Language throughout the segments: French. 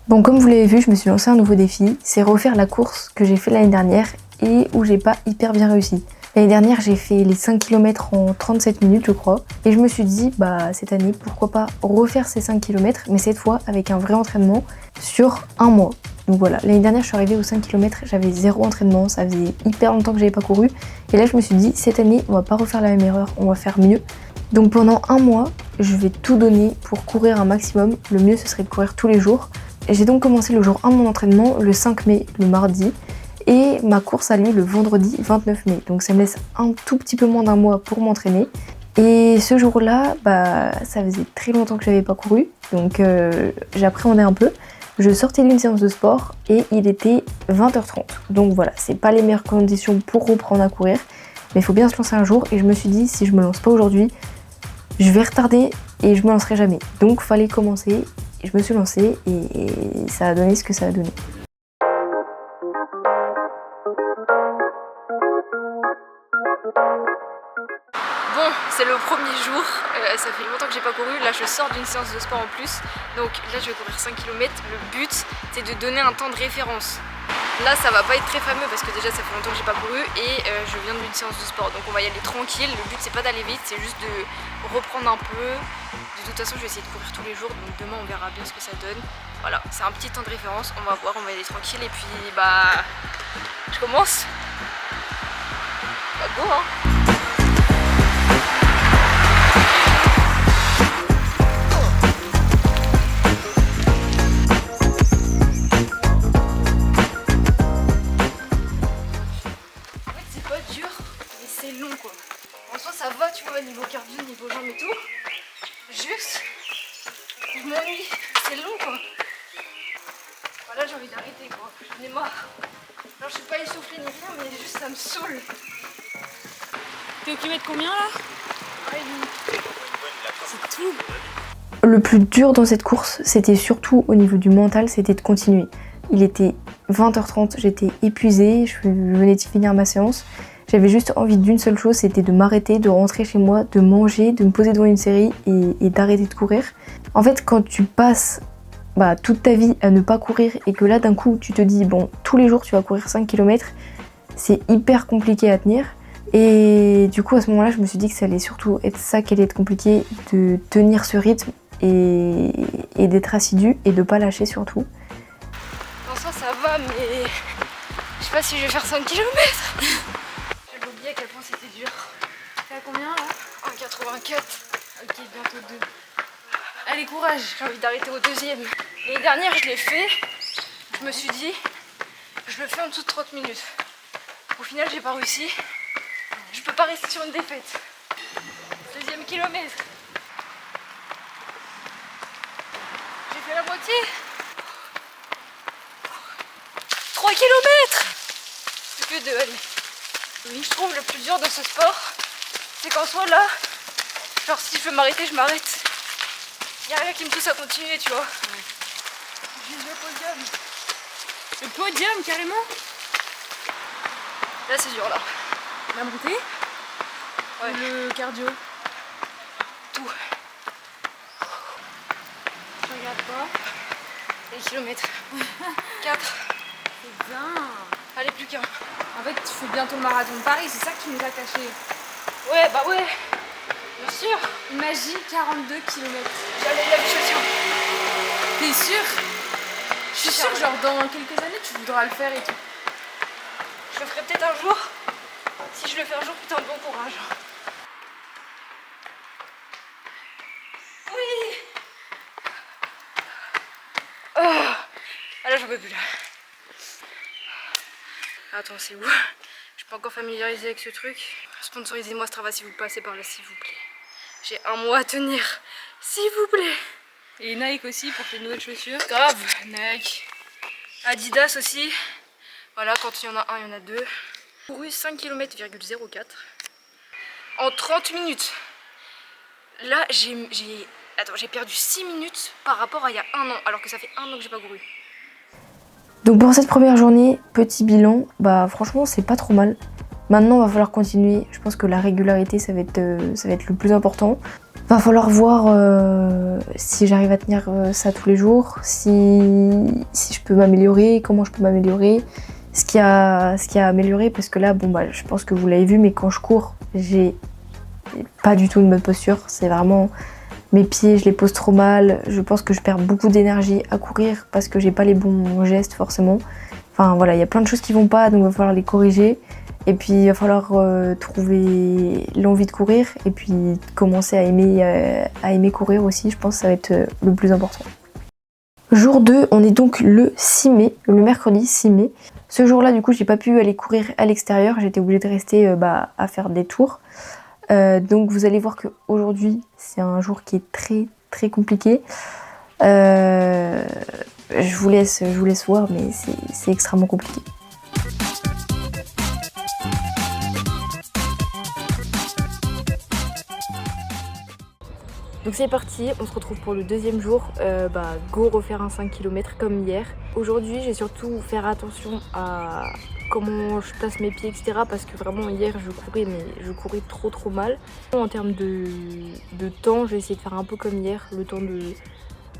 Bon, comme vous l'avez vu, je me suis lancé un nouveau défi, c'est refaire la course que j'ai fait l'année dernière et où j'ai pas hyper bien réussi. L'année dernière, j'ai fait les 5 km en 37 minutes, je crois, et je me suis dit, cette année, pourquoi pas refaire ces 5 km, mais cette fois avec un vrai entraînement sur un mois. Donc voilà, l'année dernière, je suis arrivée aux 5 km, j'avais 0 entraînement, ça faisait hyper longtemps que j'avais pas couru, et là, je me suis dit, cette année, on va pas refaire la même erreur, on va faire mieux. Donc pendant un mois, je vais tout donner pour courir un maximum. Le mieux, ce serait de courir tous les jours. J'ai donc commencé le jour 1 de mon entraînement, le 5 mai, le mardi, et ma course a lieu le vendredi 29 mai. Donc ça me laisse un tout petit peu moins d'un mois pour m'entraîner. Et ce jour-là, ça faisait très longtemps que j'avais pas couru, donc j'appréhendais un peu. Je sortais d'une séance de sport et il était 20h30. Donc voilà, c'est pas les meilleures conditions pour reprendre à courir, mais il faut bien se lancer un jour. Et je me suis dit, si je me lance pas aujourd'hui, je vais retarder et je me lancerai jamais. Donc fallait commencer. Je me suis lancée et ça a donné ce que ça a donné. Bon, c'est le premier jour, ça fait longtemps que j'ai pas couru, là je sors d'une séance de sport en plus, donc là je vais courir 5 km, le but c'est de donner un temps de référence. Là ça va pas être très fameux parce que déjà ça fait longtemps que j'ai pas couru et je viens d'une séance de sport, donc on va y aller tranquille, le but c'est pas d'aller vite, c'est juste de reprendre un peu. De toute façon je vais essayer de courir tous les jours, donc demain on verra bien ce que ça donne. Voilà, c'est un petit temps de référence, on va voir, on va y aller tranquille et puis je commence. Go hein. Ça va, tu vois, niveau cardio, niveau jambes et tout. Juste, je m'ennuie, c'est long quoi. Voilà, j'ai envie d'arrêter quoi, j'en ai marre. Alors je suis pas essoufflée ni rien, mais juste ça me saoule. T'es au kilomètre combien là? C'est tout. Le plus dur dans cette course, c'était surtout au niveau du mental, c'était de continuer. Il était 20h30, j'étais épuisée, je venais de finir ma séance. J'avais juste envie d'une seule chose, c'était de m'arrêter, de rentrer chez moi, de manger, de me poser devant une série et d'arrêter de courir. En fait, quand tu passes toute ta vie à ne pas courir et que là d'un coup tu te dis bon, tous les jours tu vas courir 5 km, c'est hyper compliqué à tenir. Et du coup à ce moment-là, je me suis dit que ça allait surtout être ça qui allait être compliqué, de tenir ce rythme et d'être assidu et de pas lâcher surtout. Dans ça va, mais je sais pas si je vais faire 5 km. J'avais oublié à quel point c'était dur. T'es à combien là? 1,84. Ok, bientôt 2. Allez, courage. J'ai envie d'arrêter au deuxième. L'année dernière, je l'ai fait. Je me suis dit, je le fais en dessous de 30 minutes. Au final, j'ai pas réussi. Je peux pas rester sur une défaite. Deuxième kilomètre. J'ai fait la moitié. 3 km. Plus que 2, allez. Oui, je trouve le plus dur dans ce sport, c'est qu'en soit là, genre si je veux m'arrêter, je m'arrête. Y a rien qui me pousse à continuer, tu vois. Ouais. Juste le podium. Le podium, carrément? Là, c'est dur, là. La montée? Ouais. Le cardio? Tout. Je regarde pas. Les kilomètres. 4. C'est bien. Allez, plus qu'un. En fait, tu fais bientôt le marathon de Paris, c'est ça que tu nous as caché. Ouais, ouais. Bien sûr. Imagine 42 km. J'allais l'habituation. T'es sûr? Je suis sûre que genre dans quelques années, tu voudras le faire et tout. Je le ferai peut-être un jour. Si je le fais un jour, putain, bon courage. Oui. Oh. Ah là, j'en peux plus là. Attends, c'est où? Je suis pas encore familiarisée avec ce truc. Sponsorisez-moi Strava si vous passez par là, s'il vous plaît. J'ai un mois à tenir, s'il vous plaît. Et Nike aussi pour tes nouvelles chaussures. Grave, Nike. Adidas aussi. Voilà, quand il y en a un, il y en a deux. Couru 5 km,04 en 30 minutes. Là, j'ai perdu 6 minutes par rapport à il y a un an, alors que ça fait un an que j'ai pas couru. Donc pour cette première journée, petit bilan, franchement c'est pas trop mal. Maintenant il va falloir continuer, je pense que la régularité ça va être le plus important. Va falloir voir si j'arrive à tenir ça tous les jours, si je peux m'améliorer, comment je peux m'améliorer, ce qui a amélioré, parce que là, bon bah, je pense que vous l'avez vu, mais quand je cours, j'ai pas du tout une bonne posture. C'est vraiment mes pieds, je les pose trop mal. Je pense que je perds beaucoup d'énergie à courir parce que j'ai pas les bons gestes forcément. Enfin voilà, il y a plein de choses qui vont pas, donc il va falloir les corriger. Et puis il va falloir trouver l'envie de courir et puis commencer à aimer courir aussi. Je pense que ça va être le plus important. Jour 2, on est donc le 6 mai, le mercredi 6 mai. Ce jour-là, du coup, j'ai pas pu aller courir à l'extérieur. J'étais obligée de rester à faire des tours. Donc vous allez voir qu'aujourd'hui, c'est un jour qui est très très compliqué. Je vous laisse voir, mais c'est extrêmement compliqué. Donc c'est parti, on se retrouve pour le deuxième jour. Go refaire un 5 km comme hier. Aujourd'hui, j'ai surtout faire attention à comment je place mes pieds, etc. Parce que vraiment hier, je courais trop mal. En termes de temps, j'ai essayé de faire un peu comme hier. Le temps de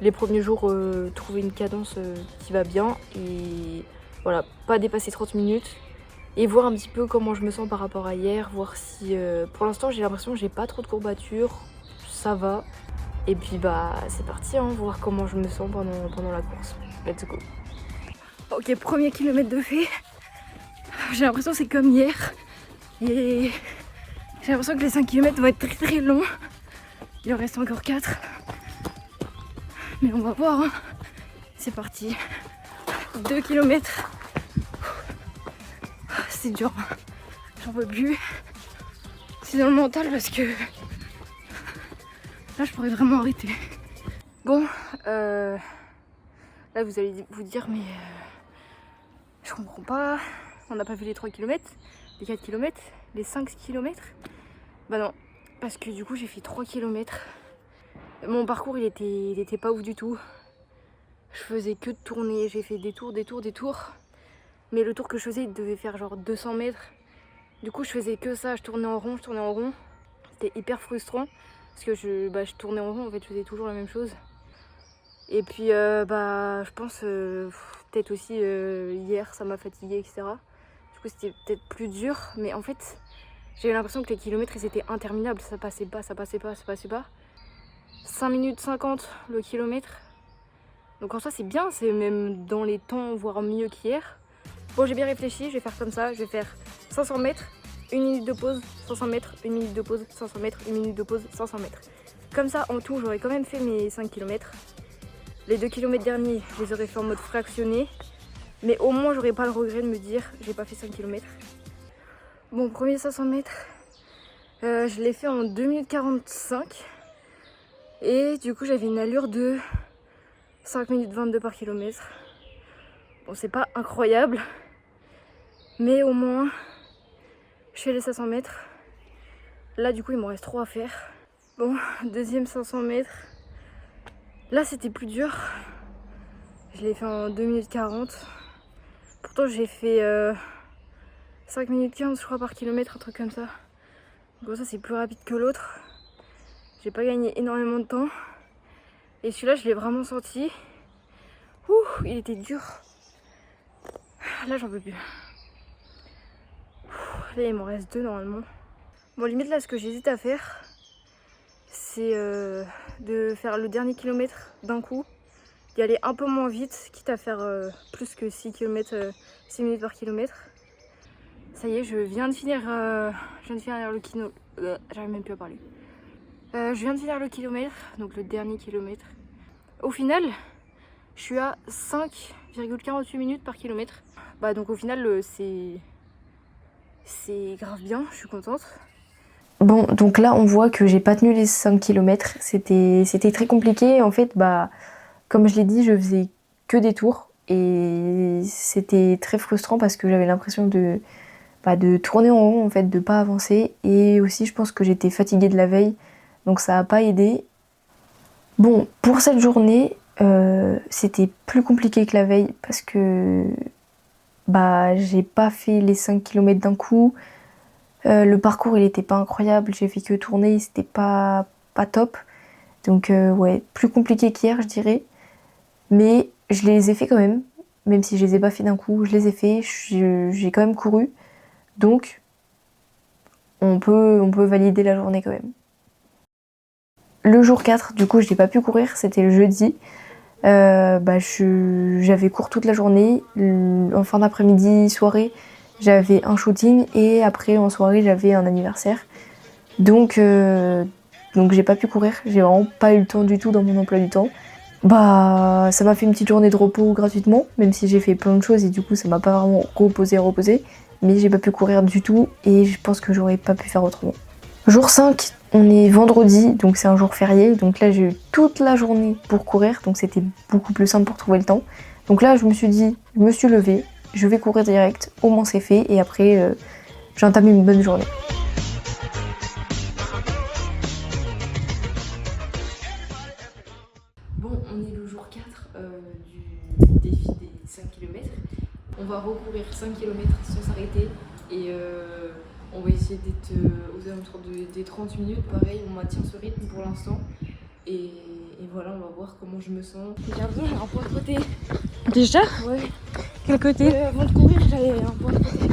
les premiers jours, trouver une cadence qui va bien. Et voilà, pas dépasser 30 minutes. Et voir un petit peu comment je me sens par rapport à hier. Voir si, pour l'instant, j'ai l'impression que j'ai pas trop de courbatures. Ça va. Et puis c'est parti, hein, voir comment je me sens pendant la course. Let's go. Ok, premier kilomètre de fait. J'ai l'impression que c'est comme hier. Et j'ai l'impression que les 5 km vont être très très longs. Il en reste encore 4. Mais on va voir. Hein. C'est parti. 2 km. C'est dur. J'en peux plus. C'est dans le mental parce que là, je pourrais vraiment arrêter. Bon, là, vous allez vous dire, mais je comprends pas. On n'a pas vu les 3 km, les 4 km, les 5 km. Bah non, parce que du coup, j'ai fait 3 km. Mon parcours, il était pas ouf du tout. Je faisais que de tourner. J'ai fait des tours. Mais le tour que je faisais, il devait faire genre 200 mètres. Du coup, je faisais que ça. Je tournais en rond. C'était hyper frustrant. Parce que je tournais en rond, en fait, je faisais toujours la même chose. Et puis, je pense, peut-être aussi hier, ça m'a fatiguée, etc. Du coup, c'était peut-être plus dur. Mais en fait, j'ai eu l'impression que les kilomètres, ils étaient interminables. Ça passait pas. 5 minutes 50 le kilomètre. Donc en soi, c'est bien. C'est même dans les temps, voire mieux qu'hier. Bon, j'ai bien réfléchi. Je vais faire comme ça. Je vais faire 500 mètres. 1 minute de pause, 500 mètres, 1 minute de pause, 500 mètres, 1 minute de pause, 500 mètres. Comme ça, en tout, j'aurais quand même fait mes 5 km. Les 2 km derniers, je les aurais fait en mode fractionné. Mais au moins, j'aurais pas le regret de me dire, j'ai pas fait 5 km. Bon, premier 500 mètres, je l'ai fait en 2 minutes 45. Et du coup, j'avais une allure de 5 minutes 22 par kilomètre. Bon, c'est pas incroyable. Mais au moins... je fais les 500 mètres. Là, du coup, il m'en reste 3 à faire. Bon, deuxième 500 mètres. Là, c'était plus dur. Je l'ai fait en 2 minutes 40. Pourtant, j'ai fait 5 minutes 15, je crois, par kilomètre, un truc comme ça. Donc ça, c'est plus rapide que l'autre. J'ai pas gagné énormément de temps. Et celui-là, je l'ai vraiment senti. Ouh, il était dur. Là, j'en peux plus. Là, il m'en reste 2 normalement. Bon, limite, là, ce que j'hésite à faire, c'est de faire le dernier kilomètre d'un coup, d'y aller un peu moins vite, quitte à faire plus que 6 km, 6 minutes par kilomètre. Ça y est, je viens de finir le kilomètre. J'arrive même plus à parler. Je viens de finir le kilomètre, donc le dernier kilomètre. Au final, je suis à 5,48 minutes par kilomètre. Donc au final, c'est grave bien, je suis contente. Bon, donc là, on voit que j'ai pas tenu les 5 km. C'était très compliqué. En fait, comme je l'ai dit, je faisais que des tours. Et c'était très frustrant parce que j'avais l'impression de tourner en rond, en fait, de pas avancer. Et aussi, je pense que j'étais fatiguée de la veille. Donc ça a pas aidé. Bon, pour cette journée, c'était plus compliqué que la veille parce que j'ai pas fait les 5 km d'un coup. Le parcours, il était pas incroyable. J'ai fait que tourner, c'était pas pas top. Donc ouais, plus compliqué qu'hier, je dirais. Mais je les ai fait quand même si je les ai pas fait d'un coup, je les ai fait, j'ai quand même couru. Donc on peut valider la journée quand même. Le jour 4, du coup, je n'ai pas pu courir, c'était le jeudi. J'avais cours toute la journée. En fin d'après-midi, soirée, j'avais un shooting et après en soirée, j'avais un anniversaire. Donc j'ai pas pu courir, j'ai vraiment pas eu le temps du tout dans mon emploi du temps. Ça m'a fait une petite journée de repos gratuitement, même si j'ai fait plein de choses et du coup ça m'a pas vraiment reposé. Mais j'ai pas pu courir du tout et je pense que j'aurais pas pu faire autrement. Jour 5, on est vendredi, donc c'est un jour férié. Donc là j'ai eu toute la journée pour courir, donc c'était beaucoup plus simple pour trouver le temps. Donc là je me suis dit, je me suis levée, je vais courir direct, au moins c'est fait et après j'ai entamé une bonne journée. Bon, on est le jour 4 du défi des 5 km. On va recourir 5 km sans s'arrêter et on va essayer d'être aux alentours des 30 minutes. Pareil, on maintient ce rythme pour l'instant. Et voilà, on va voir comment je me sens. J'ai besoin d'un point de côté. Déjà? Ouais. Quel côté? Avant de courir, j'avais un point de côté.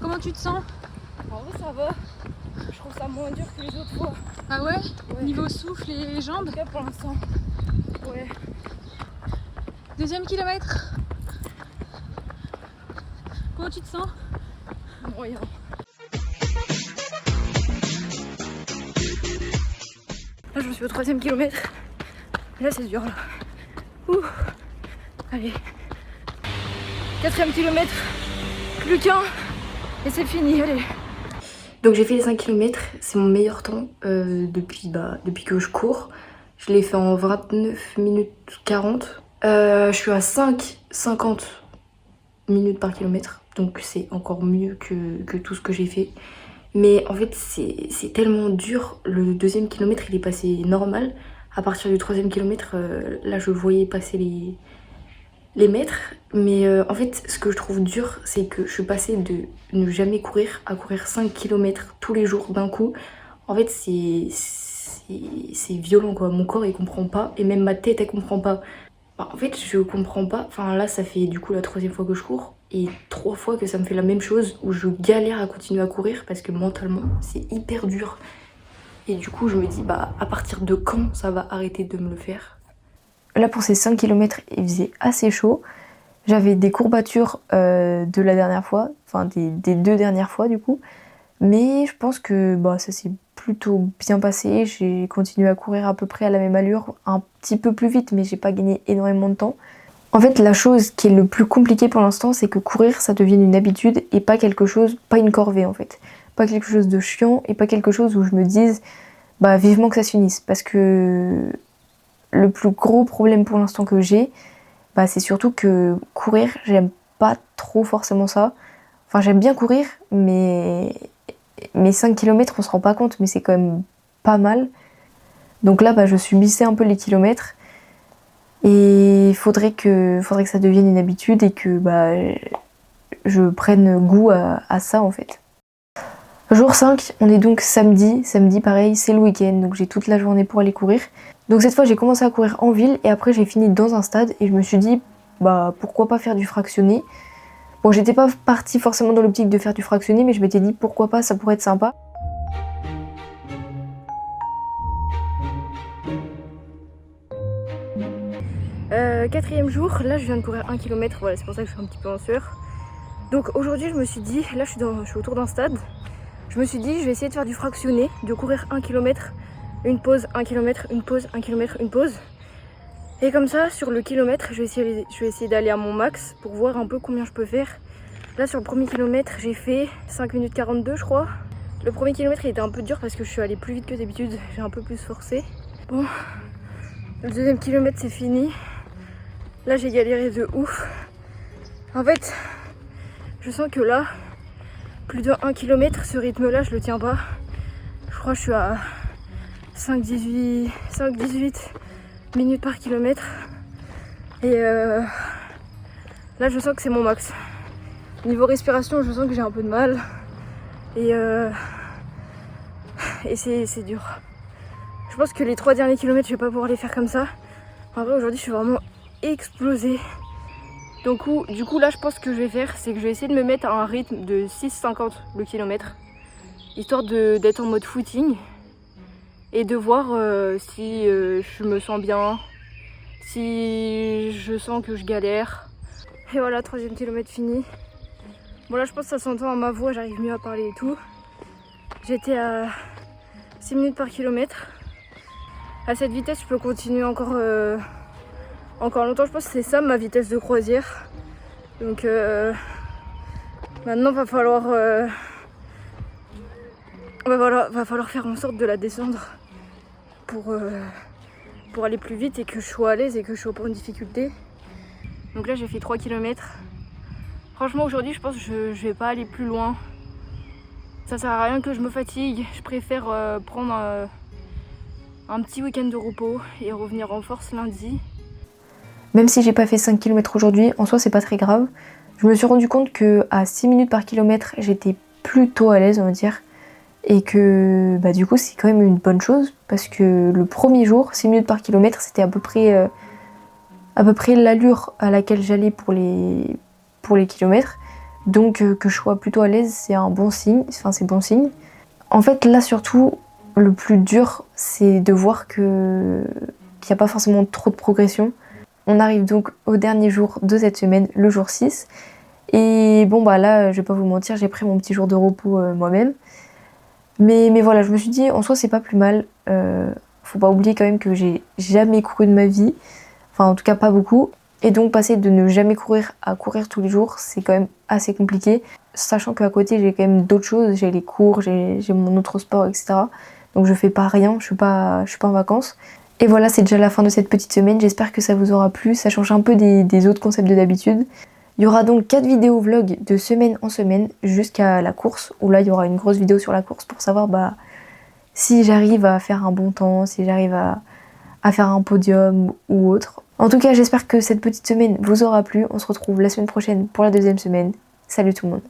Comment tu te sens? En vrai, ça va. Je trouve ça moins dur que les autres fois. Ah ouais? Ouais. Niveau souffle et En jambes? tout cas, pour l'instant. Ouais. Deuxième kilomètre. Comment tu te sens? Moyen. Là, je suis au 3e kilomètre. Et là, c'est dur, là. Ouh. Allez. 4e kilomètre. Plus qu'un. Et c'est fini, allez. Donc j'ai fait les 5 km, c'est mon meilleur temps depuis que je cours. Je l'ai fait en 29 minutes 40. Je suis à 5,50 minutes par kilomètre, donc c'est encore mieux que tout ce que j'ai fait. Mais en fait c'est tellement dur, le 2e kilomètre il est passé normal. À partir du 3e kilomètre, là je voyais passer les mètres. Mais en fait ce que je trouve dur c'est que je suis passée de ne jamais courir à courir 5 km tous les jours d'un coup. En fait c'est violent quoi, mon corps il comprend pas et même ma tête elle comprend pas. En fait je comprends pas, enfin là ça fait du coup la 3e fois que je cours et 3 fois que ça me fait la même chose où je galère à continuer à courir parce que mentalement c'est hyper dur. Et du coup je me dis à partir de quand ça va arrêter de me le faire. Là pour ces 5 km il faisait assez chaud. J'avais des courbatures de la dernière fois, enfin des 2 dernières fois du coup. Mais je pense que ça s'est plutôt bien passé. J'ai continué à courir à peu près à la même allure, un petit peu plus vite mais j'ai pas gagné énormément de temps. En fait la chose qui est le plus compliquée pour l'instant c'est que courir ça devienne une habitude et pas une corvée en fait. Pas quelque chose de chiant et pas quelque chose où je me dise vivement que ça se finisse. Parce que le plus gros problème pour l'instant que j'ai, c'est surtout que courir, j'aime pas trop forcément ça. Enfin, j'aime bien courir, mais 5 km, on se rend pas compte, mais c'est quand même pas mal. Donc là, je subissais un peu les kilomètres. Et il faudrait que ça devienne une habitude et que je prenne goût à ça en fait. Jour 5, on est donc samedi. Samedi, pareil, c'est le week-end, donc j'ai toute la journée pour aller courir. Donc cette fois, j'ai commencé à courir en ville et après, j'ai fini dans un stade et je me suis dit, pourquoi pas faire du fractionné. Bon, j'étais pas partie forcément dans l'optique de faire du fractionné, mais je m'étais dit, pourquoi pas, ça pourrait être sympa. Quatrième jour, là, je viens de courir 1 km, voilà, c'est pour ça que je suis un petit peu en sueur. Donc aujourd'hui, je me suis dit, là, je suis autour d'un stade. Je me suis dit, je vais essayer de faire du fractionné, de courir 1 km, une pause, 1 km, une pause, 1 km, une pause. Et comme ça, sur le kilomètre, je vais essayer d'aller à mon max pour voir un peu combien je peux faire. Là, sur le premier kilomètre, j'ai fait 5 minutes 42, je crois. Le premier kilomètre, il était un peu dur parce que je suis allée plus vite que d'habitude. J'ai un peu plus forcé. Bon, le deuxième kilomètre, c'est fini. Là, j'ai galéré de ouf. En fait, Je sens que là, plus de 1 km, ce rythme-là, je le tiens pas. Je crois que je suis à 5-18 minutes par kilomètre. Et là, je sens que c'est mon max. Niveau respiration, je sens que j'ai un peu de mal. Et c'est dur. Je pense que les 3 derniers kilomètres, je vais pas pouvoir les faire comme ça. En vrai, aujourd'hui, je suis vraiment explosée. Donc, du coup, là, je pense que je vais faire, c'est que je vais essayer de me mettre à un rythme de 6,50 le kilomètre. Histoire d'être en mode footing. Et de voir si je me sens bien, si je sens que je galère. Et voilà, 3e kilomètre fini. Bon là je pense que ça s'entend à ma voix, j'arrive mieux à parler et tout. J'étais à 6 minutes par kilomètre. À cette vitesse je peux continuer encore longtemps, je pense que c'est ça ma vitesse de croisière. Donc maintenant va falloir faire en sorte de la descendre pour aller plus vite et que je sois à l'aise et que je sois pas en difficulté. Donc là j'ai fait 3 km. Franchement aujourd'hui je pense que je vais pas aller plus loin. Ça sert à rien que je me fatigue. Je préfère prendre un petit week-end de repos et revenir en force lundi. Même si j'ai pas fait 5 km aujourd'hui, en soi c'est pas très grave. Je me suis rendu compte que à 6 minutes par kilomètre j'étais plutôt à l'aise on va dire. Et que bah, du coup c'est quand même une bonne chose parce que le premier jour, 6 minutes par kilomètre, c'était à peu près l'allure à laquelle j'allais pour les kilomètres. Donc que je sois plutôt à l'aise, c'est un bon signe, enfin c'est bon signe. En fait là surtout, le plus dur c'est de voir qu'il n'y a pas forcément trop de progression. On arrive donc au dernier jour de cette semaine, le jour 6. Et bon bah là, je vais pas vous mentir, j'ai pris mon petit jour de repos moi-même. Mais voilà, je me suis dit, en soi, c'est pas plus mal. Faut pas oublier quand même que j'ai jamais couru de ma vie. Enfin, en tout cas, pas beaucoup. Et donc, passer de ne jamais courir à courir tous les jours, c'est quand même assez compliqué. Sachant qu'à côté, j'ai quand même d'autres choses. J'ai les cours, j'ai mon autre sport, etc. Donc, je fais pas rien, je suis pas en vacances. Et voilà, c'est déjà la fin de cette petite semaine. J'espère que ça vous aura plu. Ça change un peu des autres concepts de d'habitude. Il y aura donc 4 vidéos vlog de semaine en semaine jusqu'à la course, où là il y aura une grosse vidéo sur la course pour savoir si j'arrive à faire un bon temps, si j'arrive à faire un podium ou autre. En tout cas, j'espère que cette petite semaine vous aura plu. On se retrouve la semaine prochaine pour la 2e semaine. Salut tout le monde.